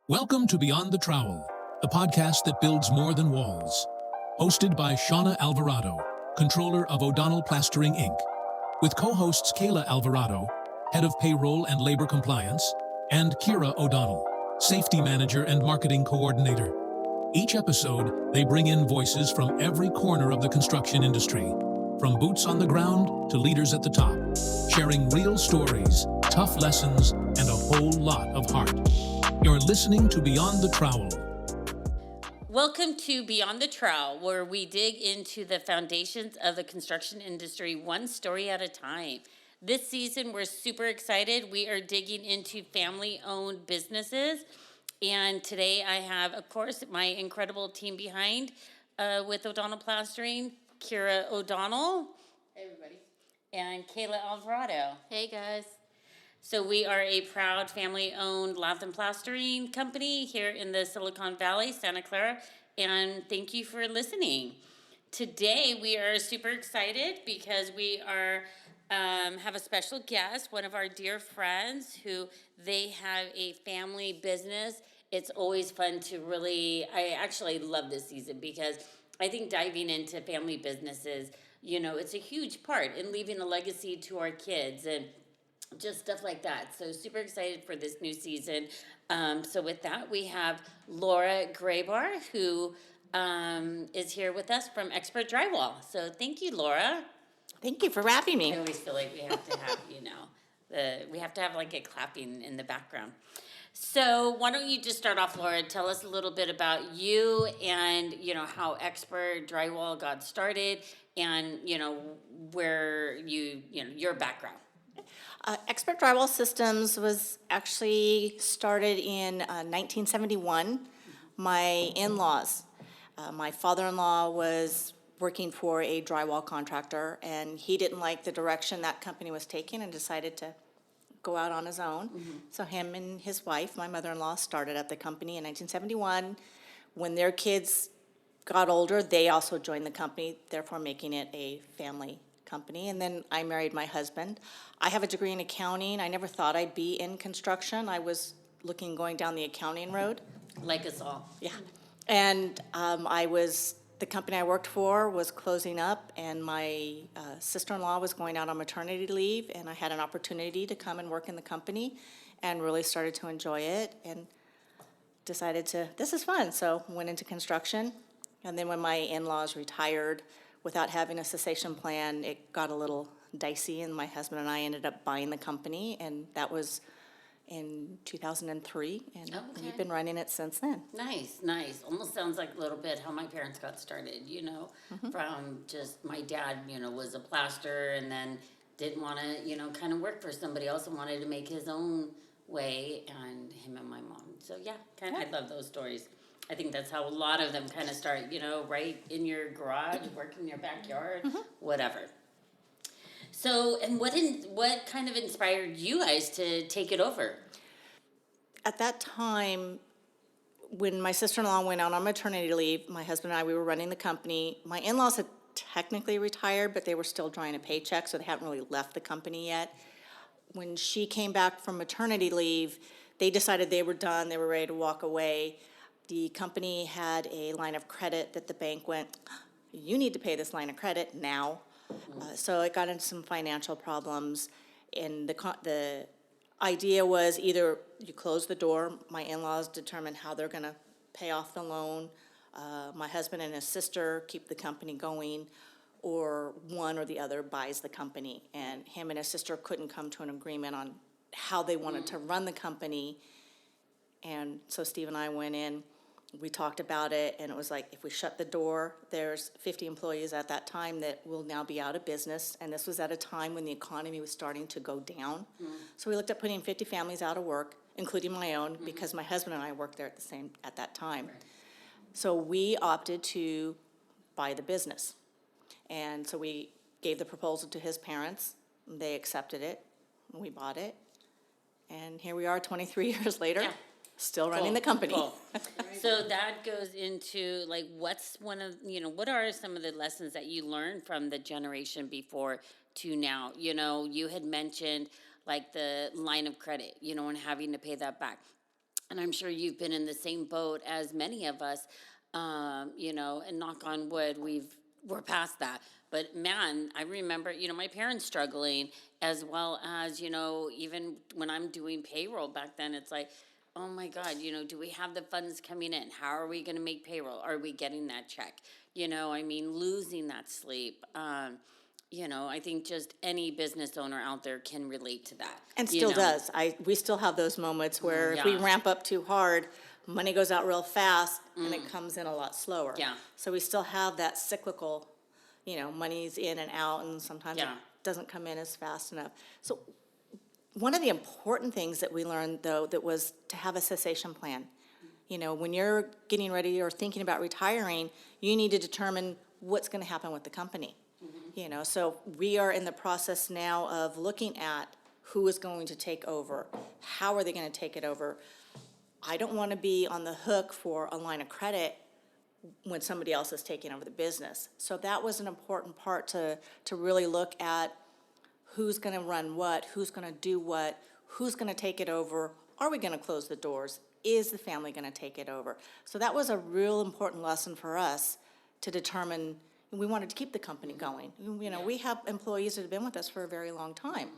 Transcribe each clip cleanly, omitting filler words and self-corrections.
Welcome to Beyond the Trowel, the podcast that builds more than walls. Hosted by Shauna Alvarado, controller of O'Donnell Plastering, Inc., with co-hosts Kayla Alvarado, head of payroll and labor compliance, and Kira O'Donnell, safety manager and marketing coordinator. Each episode, they bring in voices from every corner of the construction industry, from boots on the ground to leaders at the top, sharing real stories, tough lessons, and a whole lot of heart. You're listening to Beyond the Trowel. Welcome to Beyond the Trowel, where we dig into the foundations of the construction industry one story at a time. This season, we're super excited. We are digging into family-owned businesses. And today I have, of course, my incredible team behind with O'Donnell Plastering, Kira O'Donnell. Hey, everybody. And Kayla Alvarado. Hey, guys. So we are a proud family-owned lath and plastering company here in the Silicon Valley, Santa Clara, and thank you for listening. Today we are super excited because we are have a special guest, one of our dear friends who they have a family business. It's always fun to I actually love this season because I think diving into family businesses, it's a huge part in leaving a legacy to our kids and just stuff like that. So super excited for this new season. So with that, we have Laura Grabar, who is here with us from Expert Drywall. So thank you, Laura. Thank you for having me. I always feel like we have to have, we have to have like a clapping in the background. So why don't you just start off, Laura? Tell us a little bit about you and, how Expert Drywall got started and, where your background. Expert Drywall Systems was actually started in 1971. My in-laws, my father-in-law was working for a drywall contractor, and he didn't like the direction that company was taking and decided to go out on his own. Mm-hmm. So him and his wife, my mother-in-law, started up the company in 1971. When their kids got older, they also joined the company, therefore making it a family company. And then I married my husband. I have a degree in accounting. I never thought I'd be in construction. I was going down the accounting road. Like us all. Yeah. And the company I worked for was closing up, and my sister-in-law was going out on maternity leave, and I had an opportunity to come and work in the company and really started to enjoy it and decided this is fun. So went into construction. And then when my in-laws retired, without having a cessation plan, it got a little dicey, and my husband and I ended up buying the company, and that was in 2003, and we've been running it since then. Nice. Almost sounds like a little bit how my parents got started, from just my dad, was a plasterer and then didn't want to, kind of work for somebody else and wanted to make his own way, and him and my mom. So, I love those stories. I think that's how a lot of them kind of start, right in your garage, work in your backyard, whatever. So, and what kind of inspired you guys to take it over? At that time, when my sister-in-law went out on maternity leave, my husband and I, we were running the company. My in-laws had technically retired, but they were still drawing a paycheck, so they hadn't really left the company yet. When she came back from maternity leave, they decided they were done, they were ready to walk away. The company had a line of credit that the bank went, you need to pay this line of credit now. So it got into some financial problems, and the idea was either you close the door, my in-laws determine how they're going to pay off the loan, my husband and his sister keep the company going, or one or the other buys the company. And him and his sister couldn't come to an agreement on how they wanted to run the company, and so Steve and I went in. We talked about it, and it was like, if we shut the door, there's 50 employees at that time that will now be out of business, and this was at a time when the economy was starting to go down. So we looked at putting 50 families out of work, including my own, because my husband and I worked there at that time. Right. So we opted to buy the business, and so we gave the proposal to his parents. They accepted it, and we bought it, and here we are 23 years later. Yeah. Still running the company. Cool. So that goes into what are some of the lessons that you learned from the generation before to now? You had mentioned the line of credit, and having to pay that back. and I'm sure you've been in the same boat as many of us, and knock on wood, we're past that. But man, I remember, my parents struggling, as well as, even when I'm doing payroll back then, it's like, oh my God, do we have the funds coming in? How are we going to make payroll? Are we getting that check? Losing that sleep. I think just any business owner out there can relate to that. And still does. We still have those moments where if we Yeah. ramp up too hard, money goes out real fast and it comes in a lot slower. Yeah. So we still have that cyclical, money's in and out, and sometimes it Yeah. doesn't come in as fast enough. So one of the important things that we learned, though, that was to have a cessation plan. When you're getting ready or thinking about retiring, you need to determine what's going to happen with the company. So we are in the process now of looking at who is going to take over, how are they going to take it over. I don't want to be on the hook for a line of credit when somebody else is taking over the business. So that was an important part to really look at who's going to run what, who's going to do what, who's going to take it over, are we going to close the doors, is the family going to take it over? So that was a real important lesson for us to determine. We wanted to keep the company going. We have employees that have been with us for a very long time,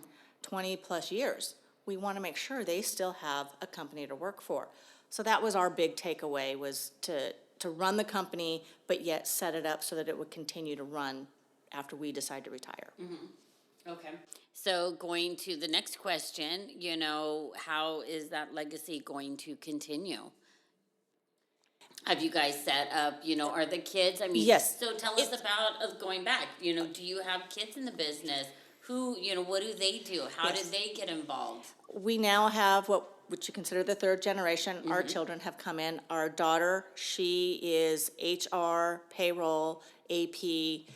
20 plus years. We want to make sure they still have a company to work for. So that was our big takeaway, was to run the company, but yet set it up so that it would continue to run after we decide to retire. Okay. So going to the next question, how is that legacy going to continue? Have you guys set up, are the kids, Yes. So tell us about going back, do you have kids in the business? Who, what do they do? How Yes. did they get involved? We now have what you consider the third generation. Our children have come in. Our daughter, she is HR, payroll, AP,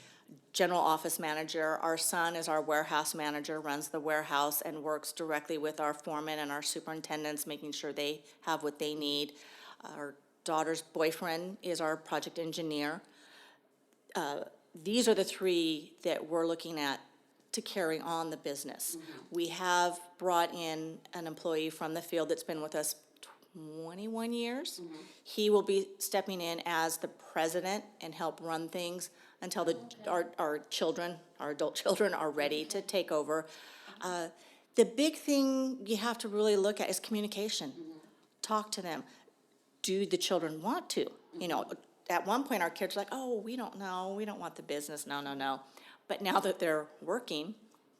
general office manager. Our son is our warehouse manager, runs the warehouse and works directly with our foremen and our superintendents, making sure they have what they need. Our daughter's boyfriend is our project engineer. These are the three that we're looking at to carry on the business. We have brought in an employee from the field that's been with us 21 years. He will be stepping in as the president and help run things until our children, our adult children, are ready to take over. The big thing you have to really look at is communication. Talk to them. Do the children want to? At one point our kids were like, oh, we don't know, we don't want the business, no. But now that they're working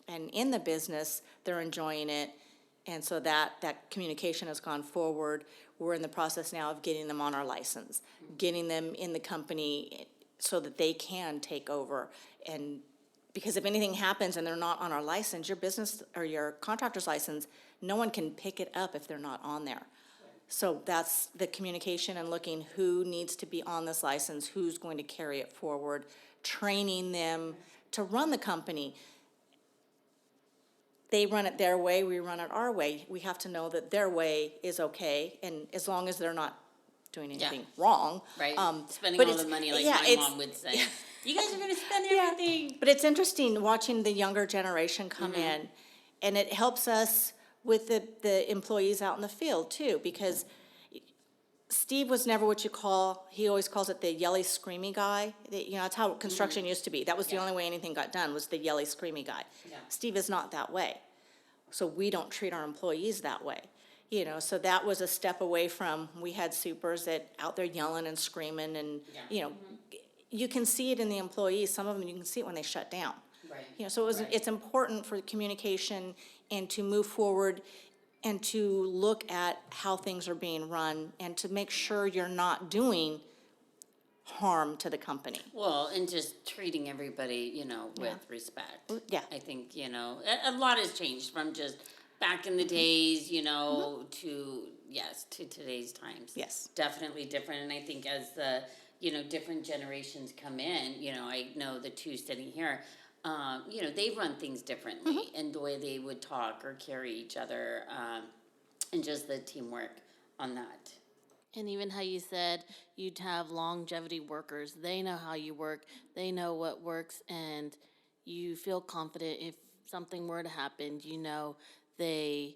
and in the business, they're enjoying it. And so that communication has gone forward. We're in the process now of getting them on our license, getting them in the company so that they can take over. And because if anything happens and they're not on our license, your business or your contractor's license, no one can pick it up if they're not on there. So that's the communication and looking who needs to be on this license, who's going to carry it forward, training them to run the company. They run it their way, we run it our way. We have to know that their way is okay, and as long as they're not doing anything wrong. Right, spending but all the money like yeah, my mom would say. You guys are going to spend everything. But it's interesting watching the younger generation come in, and it helps us with the employees out in the field too, because Steve was never what you call, he always calls it the yelly, screamy guy. That's how construction used to be. That was the only way anything got done, was the yelly, screamy guy. Yeah. Steve is not that way. So we don't treat our employees that way. So that was a step away from, we had supers that out there yelling and screaming and, you can see it in the employees. Some of them, you can see it when they shut down. Right. So it's important for communication and to move forward and to look at how things are being run and to make sure you're not doing harm to the company. Well, and just treating everybody, with respect. Yeah. I think, a lot has changed from just back in the days, to today's times. Yes. Definitely different. And I think as the, different generations come in, I know the two sitting here, they run things differently and the way they would talk or carry each other, and just the teamwork on that. And even how you said you'd have longevity workers. They know how you work. They know what works, and you feel confident if something were to happen, they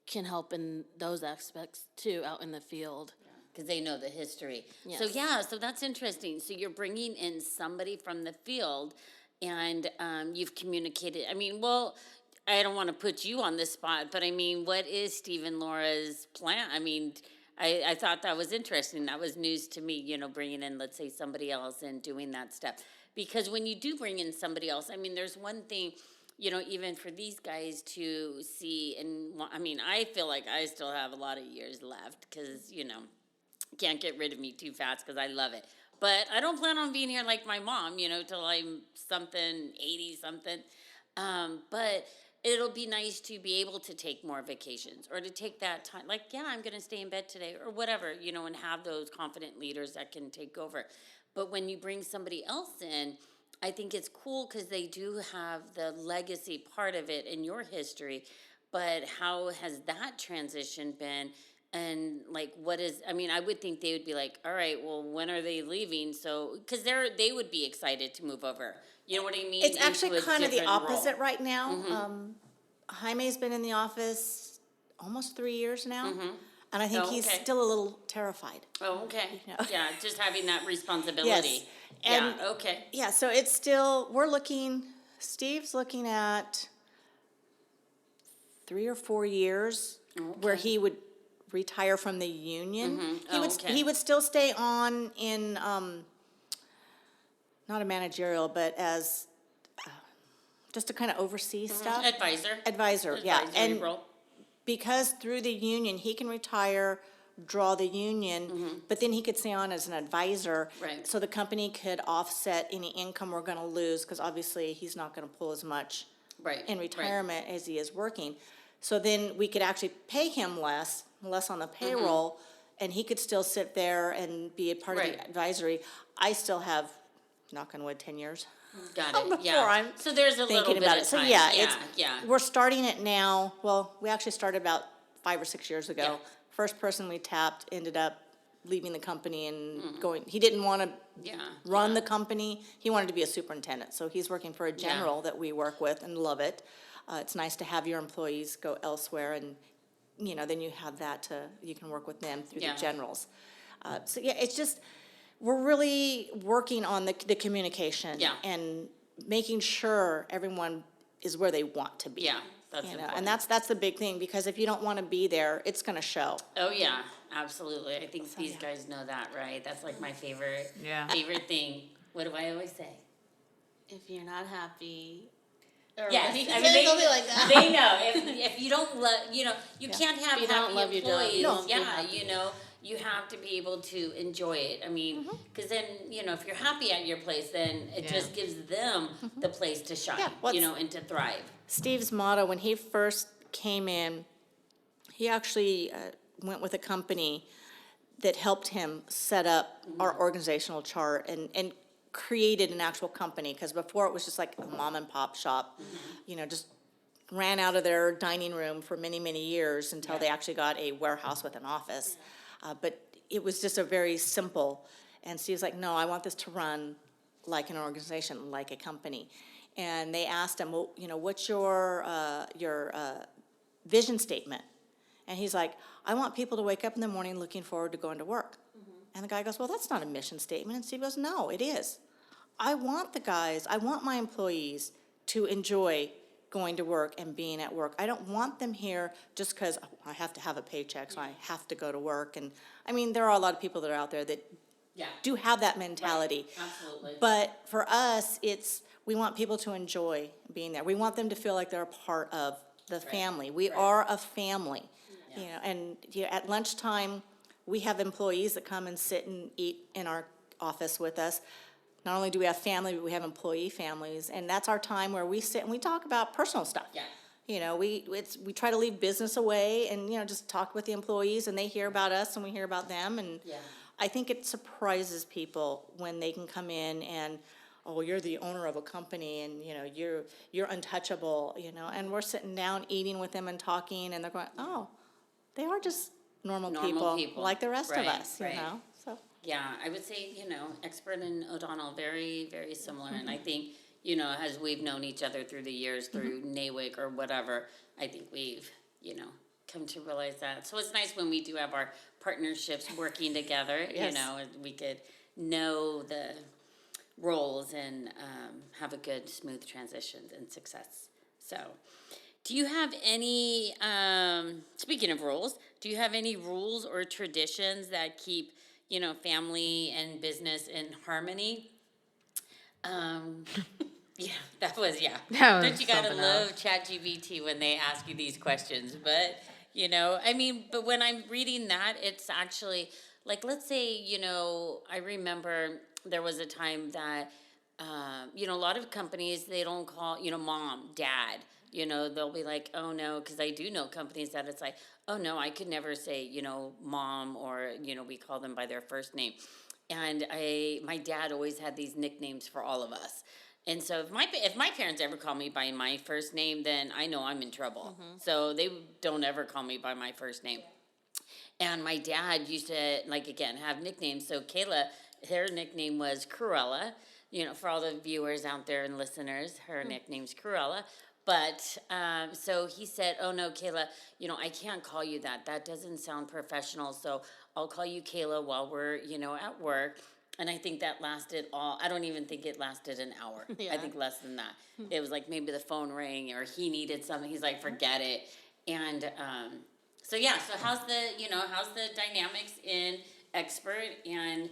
can help in those aspects too, out in the field. Because they know the history. Yes. So yeah, so that's interesting. So you're bringing in somebody from the field, and you've communicated. I mean, well, I don't want to put you on the spot, but I mean, what is Steve and Laura's plan? I mean, I thought that was interesting. That was news to me, you know, bringing in, let's say, somebody else and doing that step. Because when you do bring in somebody else, I mean, there's one thing, you know, even for these guys to see, and I mean, I feel like I still have a lot of years left because, you know, can't get rid of me too fast because I love it. But I don't plan on being here like my mom, you know, till I'm something, 80 something. But it'll be nice to be able to take more vacations or to take that time. Like, yeah, I'm going to stay in bed today or whatever, you know, and have those confident leaders that can take over. But when you bring somebody else in, I think it's cool because they do have the legacy part of it in your history. But how has that transition been? And like, what is, I mean, I would think they would be like, all right, well, when are they leaving? So, because they would be excited to move over. You know what I mean? It's actually Into a kind of the different opposite role. right now. Jaime's been in the office almost 3 years now, and I think Oh, he's okay. still a little terrified. Oh, okay. know. Yeah, just having that responsibility. Yes. And yeah, okay. Yeah, so it's still, Steve's looking at 3 or 4 years where he would retire from the union. He would still stay on in, not a managerial, but as just to kind of oversee stuff. Advisor, yeah. Advisory And role. because through the union, he can retire, draw the union, but then he could stay on as an advisor. Right. So the company could offset any income we're gonna lose, because obviously he's not gonna pull as much Right. in retirement as he is working. So then we could actually pay him less on the payroll, and he could still sit there and be a part of Right. the advisory. I still have, knock on wood, 10 years. Got it. Before Yeah. I'm So there's a little thinking bit about of it. So time. yeah, yeah. we're starting it now. Well, we actually started about 5 or 6 years ago. Yeah. First person we tapped ended up leaving the company and going, he didn't want to Yeah. run the company. He wanted to be a superintendent. So he's working for a general that we work with and love it. It's nice to have your employees go elsewhere, and, you know, then you have that you can work with them through Yeah. the generals. So yeah, it's just, we're really working on the communication. Yeah. And making sure everyone is where they want to be. Yeah. That's You know, important. and that's the big thing, because if you don't want to be there, it's going to show. Oh yeah, absolutely. I think these guys know that, right? That's like my favorite thing. What do I always say? If you're not happy. Yes, Right. I mean they, Something like that. they know if you don't love, you know, you can't have If you don't happy love your job, employees. you won't be Yeah, happy. you know, you have to be able to enjoy it. I mean, because then, you know, if you're happy at your place, then it just gives them the place to shine, Yeah, you know, and to thrive. Steve's motto, when he first came in, he actually went with a company that helped him set up our organizational chart and created an actual company, because before it was just like a mom and pop shop, you know, just ran out of their dining room for many, many years until they actually got a warehouse with an office. But it was just a very simple, and Steve's like, no, I want this to run like an organization, like a company. And they asked him, well, you know, what's your vision statement? And he's like, I want people to wake up in the morning looking forward to going to work. And the guy goes, well, that's not a mission statement. And Steve goes, no, it is. I want my employees to enjoy going to work and being at work. I don't want them here just because I have to have a paycheck, so I have to go to work. And I mean, there are a lot of people that are out there that do have that mentality. Absolutely. But for us, we want people to enjoy being there. We want them to feel like they're a part of the family. We are a family. You know, and at lunchtime, we have employees that come and sit and eat in our office with us. Not only do we have family, but we have employee families, and that's our time where we sit and we talk about personal stuff. Yeah. You know, we try to leave business away and, you know, just talk with the employees, and they hear about us and we hear about them. And I think it surprises people when they can come in and, oh, you're the owner of a company, and, you know, you're untouchable, you know, and we're sitting down eating with them and talking, and they're going, oh, they are just normal people like the rest of us, you know, so. Yeah, I would say, you know, Expert and O'Donnell, very, very similar. And I think, you know, as we've known each other through the years, through NAWIC or whatever, I think we've, you know, come to realize that. So it's nice when we do have our partnerships working together, Yes. and we could know the roles and have a good, smooth transition and success. So, do you have any, speaking of rules, do you have any rules or traditions that keep, family and business in harmony? Yeah, that was. That was Don't you gotta something love ChatGPT when they ask you these questions? But but when I'm reading that, it's actually like, let's say, I remember there was a time that, a lot of companies, they don't call, mom, dad. They'll be like, oh no, because I do know companies that it's like, oh no, I could never say, mom, or we call them by their first name. And my dad always had these nicknames for all of us. And so if my parents ever call me by my first name, then I know I'm in trouble. So they don't ever call me by my first name. And my dad used to, like, again, have nicknames. So Kayla, her nickname was Cruella. For all the viewers out there and listeners, her nickname's Cruella. But so he said, oh no, Kayla, I can't call you that. That doesn't sound professional. So I'll call you Kayla while we're, at work. And I think that lasted I don't even think it lasted an hour. Yeah. I think less than that. It was like maybe the phone rang or he needed something. He's like, forget it. And so how's the dynamics in Expert, and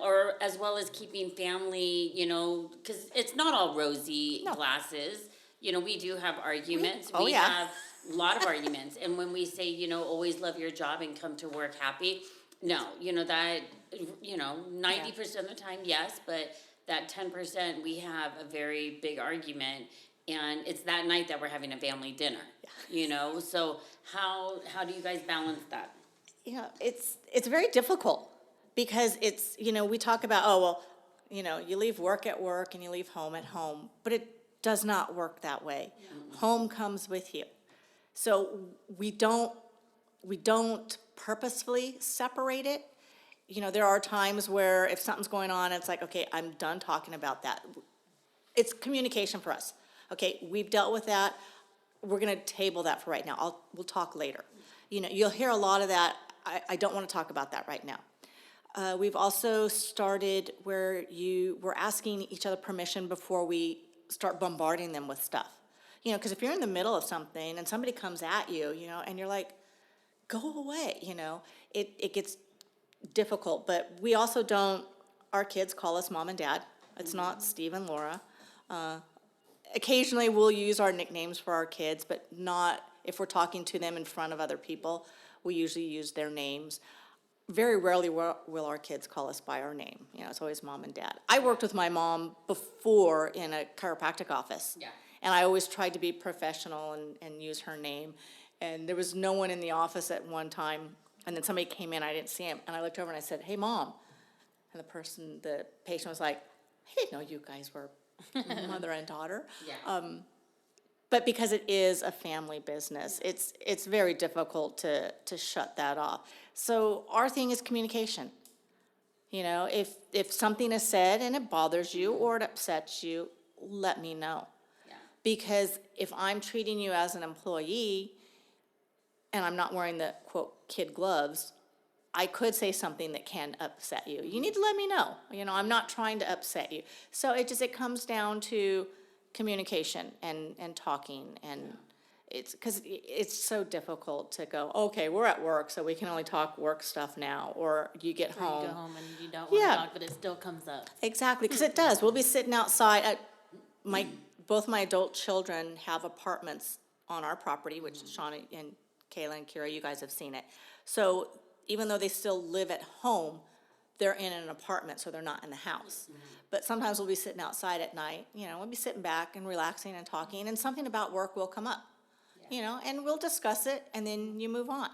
or as well as keeping family, because it's not all rosy glasses. We do have arguments. We have a lot of arguments. And when we say, always love your job and come to work happy, no, that, 90% of the time, yes, but that 10%, we have a very big argument. And it's that night that we're having a family dinner, So how do you guys balance that? It's very difficult because it's, we talk about, you leave work at work and you leave home at home, but it does not work that way. Home comes with you. So we don't purposefully separate it. There are times where if something's going on, it's like, okay, I'm done talking about that. It's communication for us. Okay, we've dealt with that. We're going to table that for right now. We'll talk later. You'll hear a lot of that. I don't want to talk about that right now. We've also started where we're asking each other permission before we start bombarding them with stuff. Because if you're in the middle of something and somebody comes at you, and you're like, go away, it gets difficult. But we also our kids call us mom and dad. It's not Steve and Laura. Occasionally we'll use our nicknames for our kids, but not if we're talking to them in front of other people. We usually use their names. Very rarely will our kids call us by our name. It's always mom and dad. I worked with my mom before in a chiropractic office. Yeah. And I always tried to be professional and use her name. And there was no one in the office at one time. And then somebody came in, I didn't see him. And I looked over and I said, hey, Mom. And the patient was like, I didn't know you guys were mother and daughter. Yeah. But because it is a family business, it's very difficult to shut that off. So our thing is communication. If something is said and it bothers you or it upsets you, let me know. Yeah. Because if I'm treating you as an employee and I'm not wearing the, quote, kid gloves, I could say something that can upset you. You need to let me know. I'm not trying to upset you. So it comes down to communication and talking, and it's because it's so difficult to go, okay, we're at work, so we can only talk work stuff now, or you get Or home. you go home and you don't want to Yeah. talk, but it still comes up. Exactly, because it does. We'll be sitting outside. Both my adult children have apartments on our property, which Shauna and Kayla and Kira, you guys have seen it. So even though they still live at home, they're in an apartment, so they're not in the house. But sometimes we'll be sitting outside at night, we'll be sitting back and relaxing and talking, and something about work will come up, and we'll discuss it, and then you move on.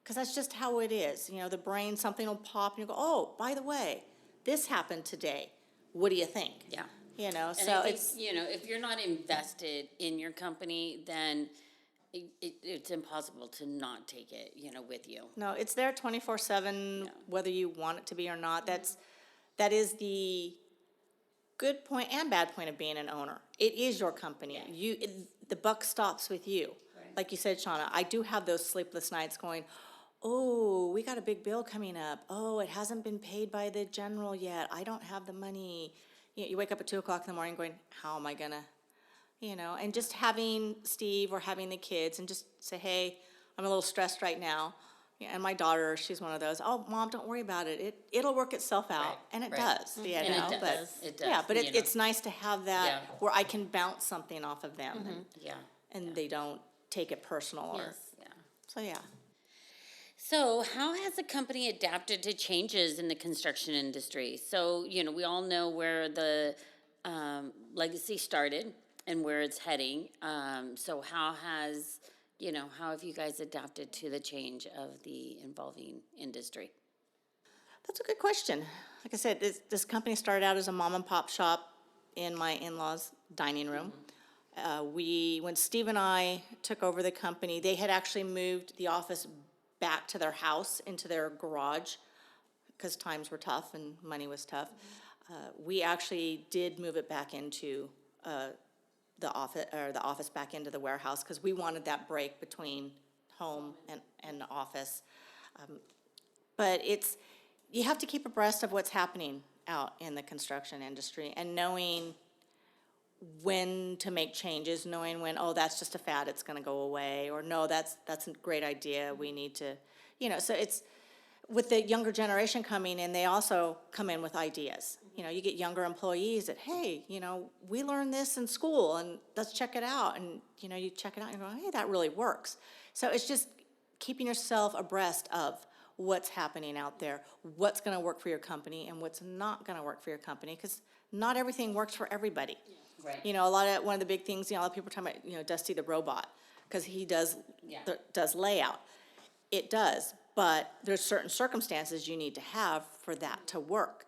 Because that's just how it is. The brain, something will pop, and you go, oh, by the way, this happened today. What do you think? Yeah. So And I think, if you're not invested in your company, then it's impossible to not take it, with you. No, it's there 24/7, whether you want it to be or not. That is the good point and bad point of being an owner. It is your company. Yeah. The buck stops with you. Right. like you said, Shauna, I do have those sleepless nights going, oh, we got a big bill coming up. Oh, it hasn't been paid by the general yet. I don't have the money. You wake up at 2:00 in the morning going, how am I gonna, and just having Steve or having the kids and just say, hey, I'm a little stressed right now. Yeah, and my daughter, she's one of those, oh, Mom, don't worry about it. It'll work itself out. Right, And it right. does, And it but, does, it does, yeah, but you know. it's nice to have that Yeah. where I can bounce something off of them Yeah, and they don't take it personal or, yes, yeah. so yeah. So how has the company adapted to changes in the construction industry? So, we all know where the legacy started and where it's heading. So how have you guys adapted to the change of the involving industry? That's a good question. Like I said, this company started out as a mom and pop shop in my in-laws' dining room. When Steve and I took over the company, they had actually moved the office back to their house, into their garage, because times were tough and money was tough. We actually did move it back into the office back into the warehouse, because we wanted that break between home and the office. But you have to keep abreast of what's happening out in the construction industry and knowing when to make changes, knowing when, oh, that's just a fad, it's gonna go away, or no, that's a great idea, we need to, so it's, with the younger generation coming in, they also come in with ideas. You get younger employees that, hey, we learned this in school and let's check it out. And, you check it out and you go, hey, that really works. So it's just keeping yourself abreast of what's happening out there, what's gonna work for your company and what's not gonna work for your company, because not everything works for everybody. Right. One of the big things, a lot of people are talking about, Dusty the robot, because he does Yeah. does layout. It does, but there's certain circumstances you need to have for that to work.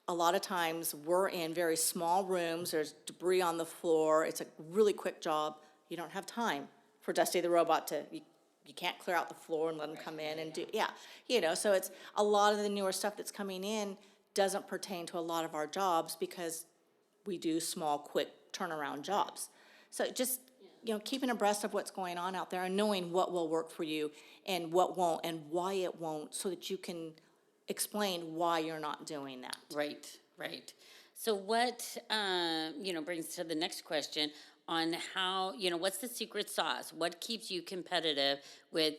A lot of times, we're in very small rooms, there's debris on the floor, it's a really quick job. You don't have time for Dusty the robot to, you can't clear out the floor and let him come in and do, so it's, a lot of the newer stuff that's coming in doesn't pertain to a lot of our jobs, because we do small, quick turnaround jobs. So just, keeping abreast of what's going on out there and knowing what will work for you and what won't and why it won't, so that you can explain why you're not doing that. Right. So what, brings to the next question on how, what's the secret sauce? What keeps you competitive with,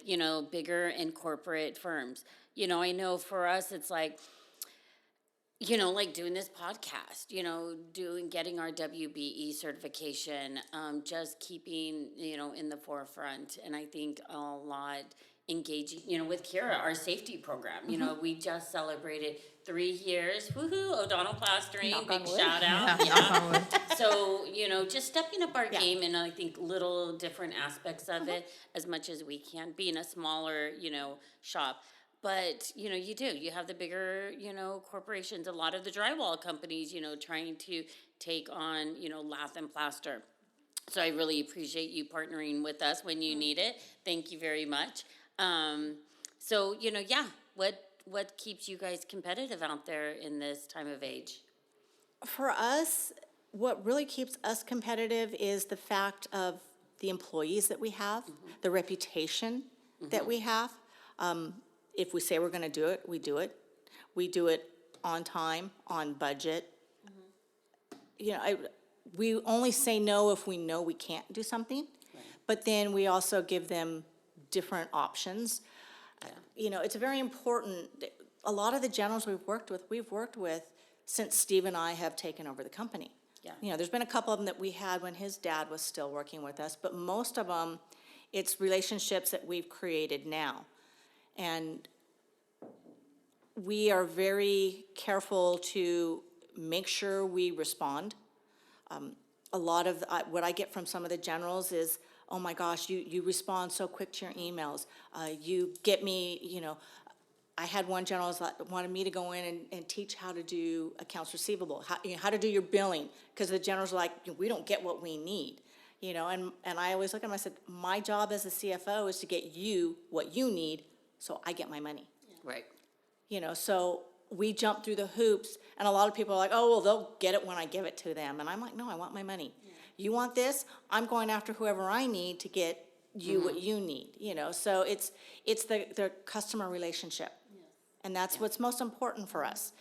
bigger and corporate firms? I know for us, it's like doing this podcast, getting our WBE certification, just keeping, in the forefront. And I think a lot engaging, with Kira, our safety program. We just celebrated 3 years. Woohoo, O'Donnell Plastering, big shout out. Yeah. So, just stepping up our game in, I think, little different aspects of it, as much as we can, being a smaller, shop. But, you have the bigger, corporations, a lot of the drywall companies, trying to take on, lath and plaster. So I really appreciate you partnering with us when you need it. Thank you very much. So, what keeps you guys competitive out there in this time of age? For us, what really keeps us competitive is the fact of the employees that we have, the reputation that we have. If we say we're gonna do it, we do it. We do it on time, on budget. We only say no if we know we can't do something, but then we also give them different options. It's very important. A lot of the generals we've worked with since Steve and I have taken over the company. Yeah. There's been a couple of them that we had when his dad was still working with us, but most of them, it's relationships that we've created now. And we are very careful to make sure we respond. A lot of what I get from some of the generals is, oh my gosh, you respond so quick to your emails. You get me, I had one general that wanted me to go in and teach how to do accounts receivable, how to do your billing, because the generals are like, we don't get what we need. And I always look at them, I said, my job as a CFO is to get you what you need, so I get my money. Right. So we jump through the hoops, and a lot of people are like, oh, well, they'll get it when I give it to them. And I'm like, no, I want my money. Yeah. You want this? I'm going after whoever I need to get you what you need, so it's the customer relationship. And that's what's most important for us.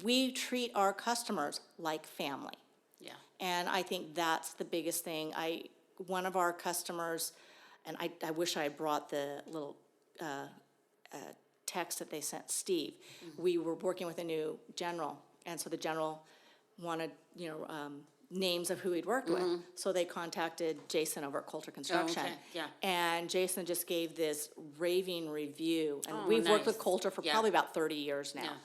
We treat our customers like family. Yeah. And I think that's the biggest thing. One of our customers, and I wish I had brought the little text that they sent Steve. We were working with a new general, and so the general wanted, names of who he'd worked with. So they contacted Jason over at Coulter Construction. okay, yeah. And Jason just gave this raving review. And Oh, we've worked with nice. Coulter for Yeah. probably about 30 years now.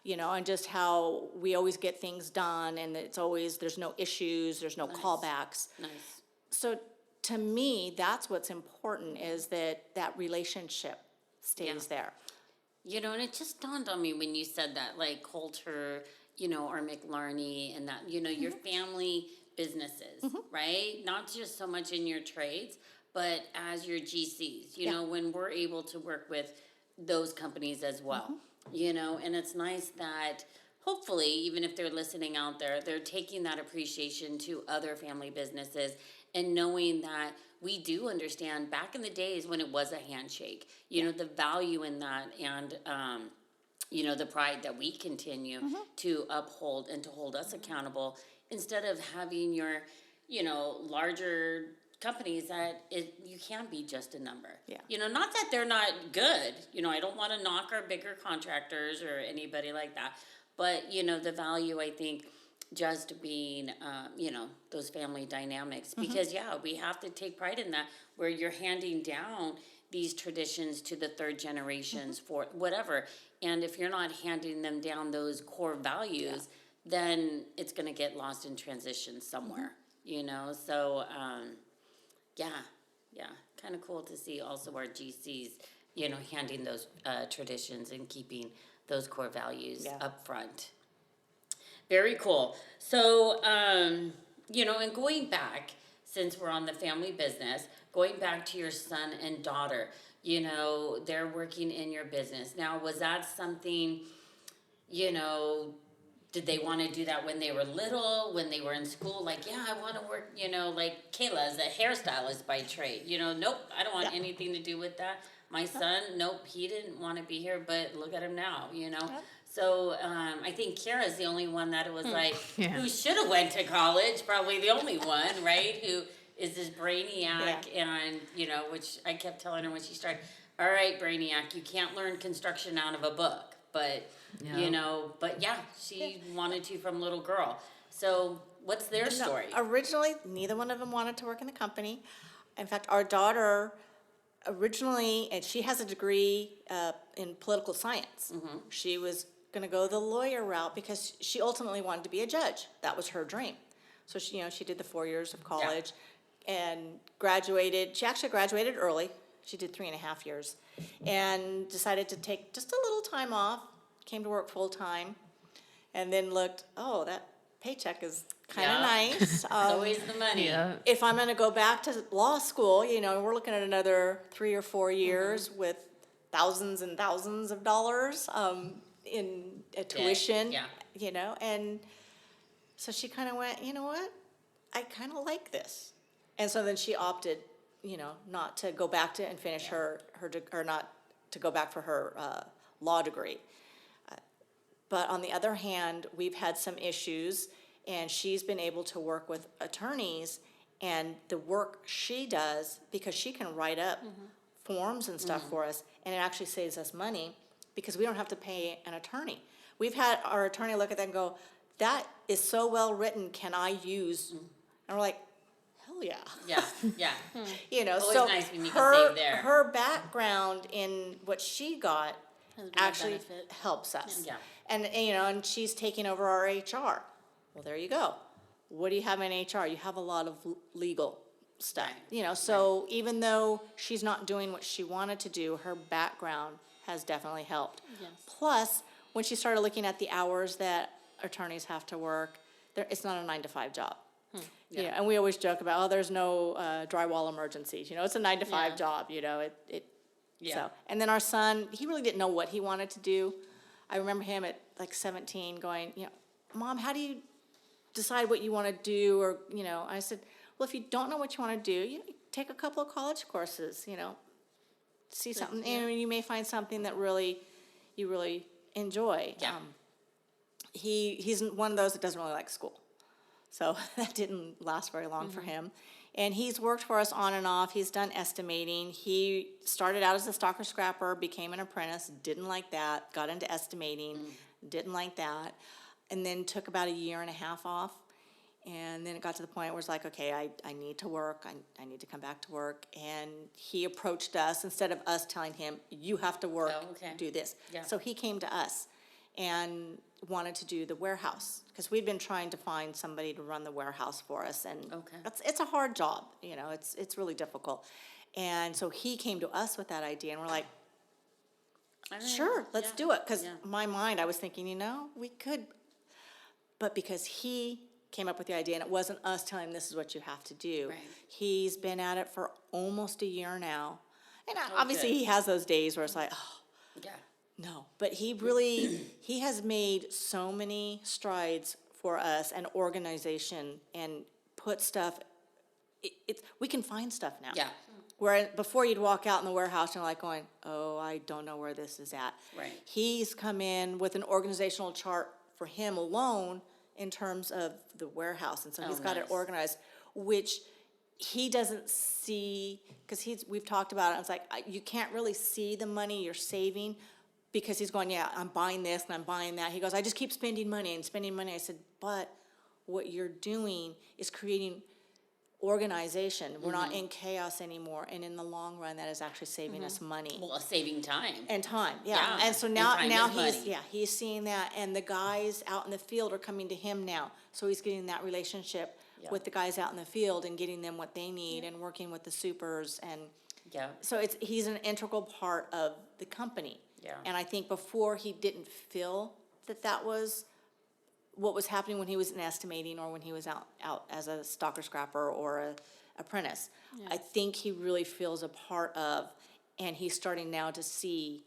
And just how we always get things done, and there's no issues, there's no callbacks. Nice. So to me, that's what's important, is that relationship stays there. And it just dawned on me when you said that, like Coulter, or McLarney and that, your family businesses, right? Not just so much in your trades, but as your GCs, when we're able to work with those companies as well, and it's nice that hopefully, even if they're listening out there, they're taking that appreciation to other family businesses and knowing that we do understand back in the days when it was a handshake, the value in that, and the pride that we continue to uphold and to hold us accountable, instead of having your, larger companies that you can be just a number. Yeah. Not that they're not good. I don't want to knock our bigger contractors or anybody like that. But, the value, I think, just being, those family dynamics. Because, we have to take pride in that, where you're handing down these traditions to the third generations for whatever. And if you're not handing them down those core values, then it's going to get lost in transition somewhere, So, kind of cool to see also our GCs, handing those traditions and keeping those core values up front. Very cool. So, and going back, since we're on the family business, going back to your son and daughter, they're working in your business. Now, was that something, did they want to do that when they were little, when they were in school? Like, I want to work, like Kayla is a hairstylist by trade. Nope, I don't want anything to do with that. My son, nope, he didn't want to be here, but look at him now, So I think Kara's the only one that it was like, who should have went to college, probably the only one, right? Who is this brainiac, and, which I kept telling her when she started, all right, brainiac, you can't learn construction out of a book. But, she wanted to from little girl. So what's their story? Originally, neither one of them wanted to work in the company. In fact, our daughter originally, and she has a degree in political science. She was going to go the lawyer route because she ultimately wanted to be a judge. That was her dream. So she did the 4 years of college and graduated. She actually graduated early. She did 3.5 years and decided to take just a little time off, came to work full time, and then looked, that paycheck is kind of nice. It's always the money. If I'm going to go back to law school, we're looking at another 3 or 4 years with thousands and thousands of dollars in tuition, and so she kind of went, what, I kind of like this. And so then she opted, not to go back to and finish her or not to go back for her law degree. But on the other hand, we've had some issues, and she's been able to work with attorneys, and the work she does, because she can write up forms and stuff for us, and it actually saves us money because we don't have to pay an attorney. We've had our attorney look at that and go, that is so well written, can I use? And we're like, hell yeah. Always so nice when you can save there. her background in what she got Has been a actually benefit. helps us. Yeah. And and she's taking over our HR. Well, there you go. What do you have in HR? You have a lot of legal stuff. So even though she's not doing what she wanted to do, her background has definitely helped. Yes. Plus, when she started looking at the hours that attorneys have to work, it's not a 9-to-5 job. And we always joke about, there's no drywall emergencies. It's a 9-to-5 job. So, and then our son, he really didn't know what he wanted to do. I remember him at like 17 going, Mom, how do you decide what you want to do? Or, I said, well, if you don't know what you want to do, take a couple of college courses, see something, and you may find something that you really enjoy. Yeah. He's one of those that doesn't really like school. So that didn't last very long for him. And he's worked for us on and off. He's done estimating. He started out as a stalker scrapper, became an apprentice, didn't like that, got into estimating, didn't like that, and then took about a year and a half off. And then it got to the point where it's like, okay, I need to work. I need to come back to work. And he approached us instead of us telling him, you have to work, do this. Yeah. So he came to us and wanted to do the warehouse because we'd been trying to find somebody to run the warehouse for us. And it's a hard job, it's really difficult. And so he came to us with that idea, and we're like, sure, let's do it. Because my mind, I was thinking, we could. But because he came up with the idea, and it wasn't us telling him this is what you have to do. Right. He's been at it for almost a year now. And obviously he has those days where it's like, no. But he has made so many strides for us and organization and put stuff, we can find stuff now. Yeah. Where before you'd walk out in the warehouse and you're like going, oh, I don't know where this is at. Right. He's come in with an organizational chart for him alone in terms of the warehouse. And so he's got it organized, which he doesn't see, because we've talked about it. It's like, you can't really see the money you're saving because he's going, I'm buying this and I'm buying that. He goes, I just keep spending money and spending money. I said, but what you're doing is creating organization. We're not in chaos anymore, and in the long run, that is actually saving us money. Well, saving time. And time, Yeah, And so and now time is money. he's seeing that, and the guys out in the field are coming to him now. So he's getting that relationship with the guys out in the field and getting them what they need and working with the supers. And so he's an integral part of the company. Yeah. And I think before he didn't feel that was what was happening when he was in estimating or when he was out as a stalker scrapper or a apprentice. I think he really feels a part of, and he's starting now to see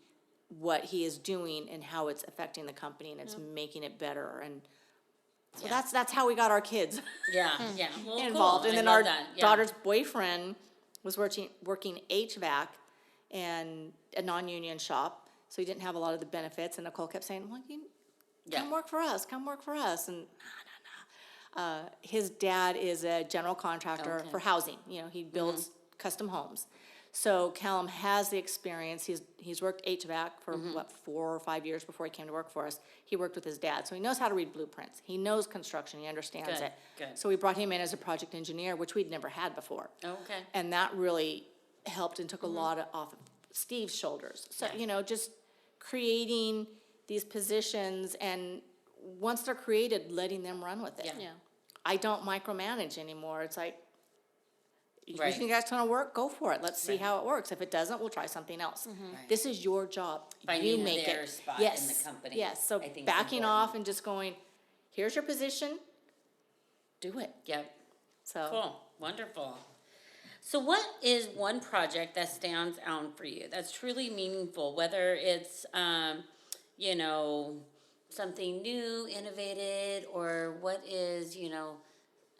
what he is doing and how it's affecting the company, and it's making it better. And so that's how we got our kids Well, involved. cool. And then our daughter's boyfriend was working HVAC and a non-union shop, so he didn't have a lot of the benefits. And Nicole kept saying, well, come work for us, and his dad is a general contractor for housing. He builds custom homes. So Callum has the experience. He's worked HVAC for 4 or 5 years before he came to work for us. He worked with his dad, so he knows how to read blueprints. He knows construction. He understands it. Good. So we brought him in as a project engineer, which we'd never had before. Okay. And that really helped and took a lot off of Steve's shoulders. So just creating these positions, and once they're created, letting them run with it. I don't micromanage anymore. It's like, you think that's going to work? Go for it. Let's see how it works. If it doesn't, we'll try something else. This is your job. Finding you make their it. spot in the company. Yes. So I think backing off and just going, here's your position. Do it. Yep. So Cool. Wonderful. So what is one project that stands out for you that's truly meaningful, whether it's something new, innovated, or what is,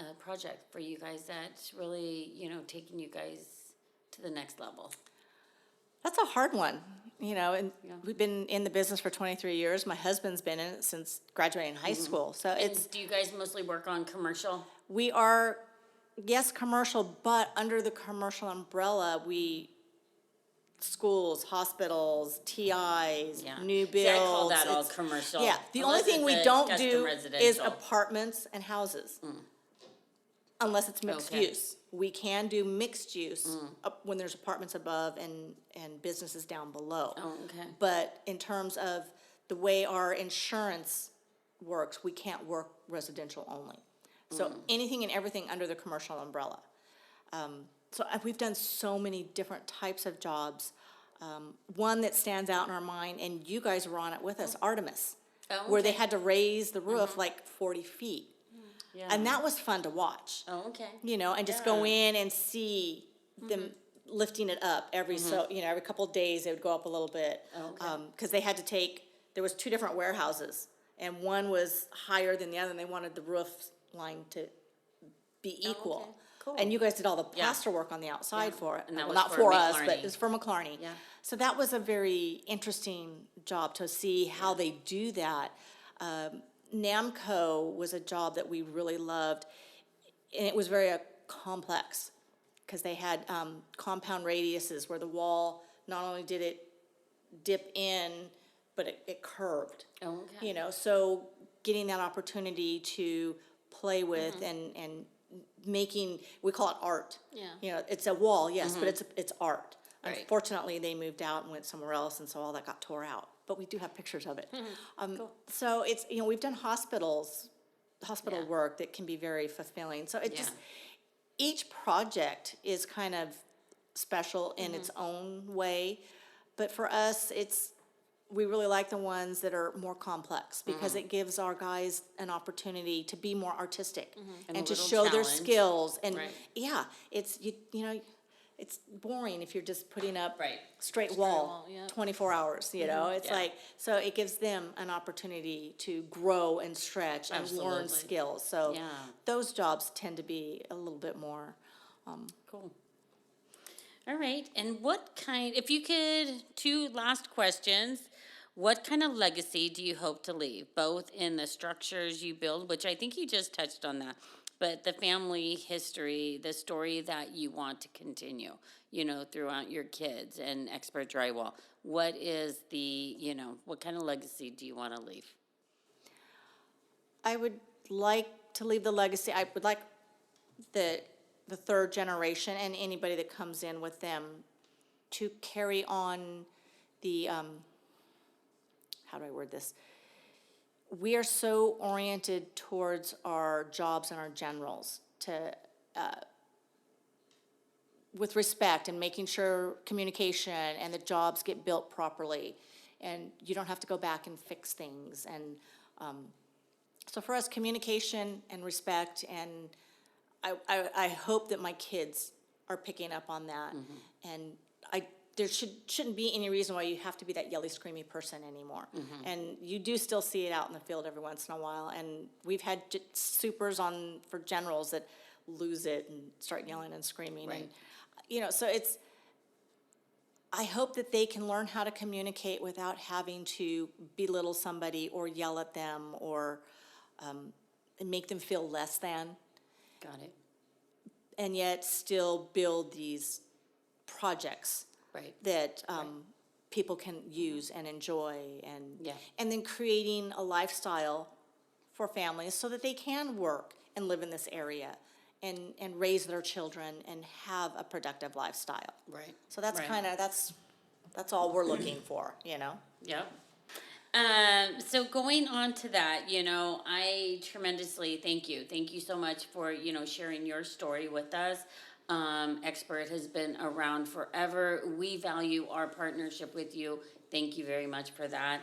a project for you guys that's really, taking you guys to the next level? that's a hard one, and we've been in the business for 23 years. My husband's been in it since graduating high school. So Do you guys mostly work on commercial? we are, yes, commercial, but under the commercial umbrella, schools, hospitals, TIs, new builds. See, I call that all commercial. Yeah, the only unless thing it's we a don't custom do is residential. apartments and houses. Unless it's mixed Okay. use. We can do mixed use when there's apartments above and businesses down below. Oh, okay. But in terms of the way our insurance works, we can't work residential only. So anything and everything under the commercial umbrella. So we've done so many different types of jobs. One that stands out in our mind, and you guys were on it with us, Artemis, where they had to raise the roof like 40 feet. Yeah. And that was fun to watch. Oh, okay. And just go in and see them lifting it up every couple of days they would go up a little bit. Okay. Because they had to there was 2 different warehouses, and one was higher than the other, and they wanted the roof line to be equal. Okay. And you guys did all the Yeah. plaster work on the outside for it. And that Well, was not for for us, but McLarney. it's for McLarney. Yeah. So that was a very interesting job to see how they do that. Namco was a job that we really loved, and it was very complex because they had compound radiuses where the wall, not only did it dip in, but it curved. Oh, okay. You know, so getting that opportunity to play with and making, we call it art. Yeah. You know, it's a wall, yes, but it's art. Right. Unfortunately, they moved out and went somewhere else, and so all that got tore out. But we do have pictures of it. So it's, you know, we've done hospital Yeah. work that can be very fulfilling. So it Yeah. just, each project is kind of special in its own way. But for us, we really like the ones that are more complex because it gives our guys an opportunity to be more artistic And a and to little show their challenge. skills. And Right. yeah, it's, you know, it's boring if you're just putting up Right. straight wall, wall, yeah. 24 hours, you know? It's Yeah. like, so it gives them an opportunity to grow and stretch and learn Absolutely. skills. So Yeah. those jobs tend to be a little bit more, Cool. All right. And if you could, 2 last questions. What kind of legacy do you hope to leave, both in the structures you build, which I think you just touched on that, but the family history, the story that you want to continue, you know, throughout your kids and Expert Drywall? What is what kind of legacy do you want to leave? I would like to leave the legacy, I would like the third generation and anybody that comes in with them to carry on the, how do I word this? We are so oriented towards our jobs and our generals with respect and making sure communication and the jobs get built properly. And you don't have to go back and fix things. And so for us, communication and respect, and I hope that my kids are picking up on that. And there shouldn't be any reason why you have to be that yelly, screamy person anymore. And you do still see it out in the field every once in a while. And we've had supers for generals that lose it and start yelling and screaming. Right. And, you know, so I hope that they can learn how to communicate without having to belittle somebody or yell at them or make them feel less than, Got it. and yet still build these projects Right. that people can use and enjoy, Yeah. and then creating a lifestyle for families so that they can work and live in this area and raise their children and have a productive lifestyle. Right. So that's Right. kind of, that's all we're looking for, you know? Yep. So going on to that, you know, I tremendously thank you. Thank you so much for, you know, sharing your story with us. Expert has been around forever. We value our partnership with you. Thank you very much for that.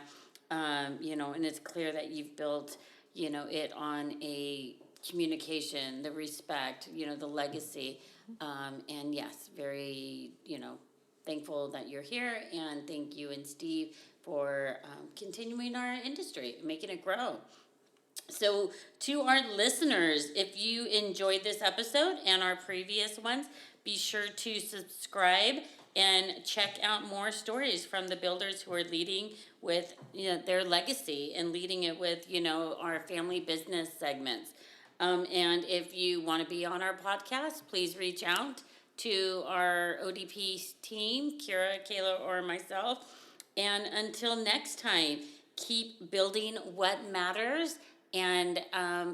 You know, and it's clear that you've built, you know, it on a communication, the respect, you know, the legacy. And yes, very, you know, thankful that you're here, and thank you and Steve for continuing our industry, making it grow. So to our listeners, if you enjoyed this episode and our previous ones, be sure to subscribe and check out more stories from the builders who are leading with, you know, their legacy and leading it with, you know, our family business segments. And if you want to be on our podcast, please reach out to our ODP team, Kira, Kayla, or myself. And until next time, keep building what matters, and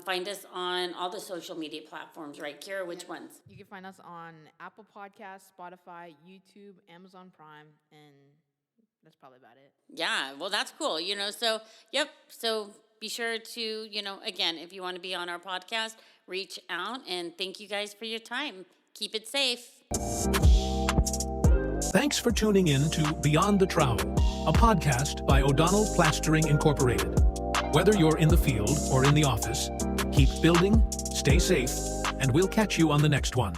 find us on all the social media platforms, right, Kira? Which ones? You can find us on Apple Podcasts, Spotify, YouTube, Amazon Prime, and that's probably about it. Yeah, well, that's cool, you know, so, yep, so be sure to, you know, again, if you want to be on our podcast, reach out, and thank you guys for your time. Keep it safe. Thanks for tuning in to Beyond the Trowel, a podcast by O'Donnell Plastering Incorporated. Whether you're in the field or in the office, keep building, stay safe, and we'll catch you on the next one.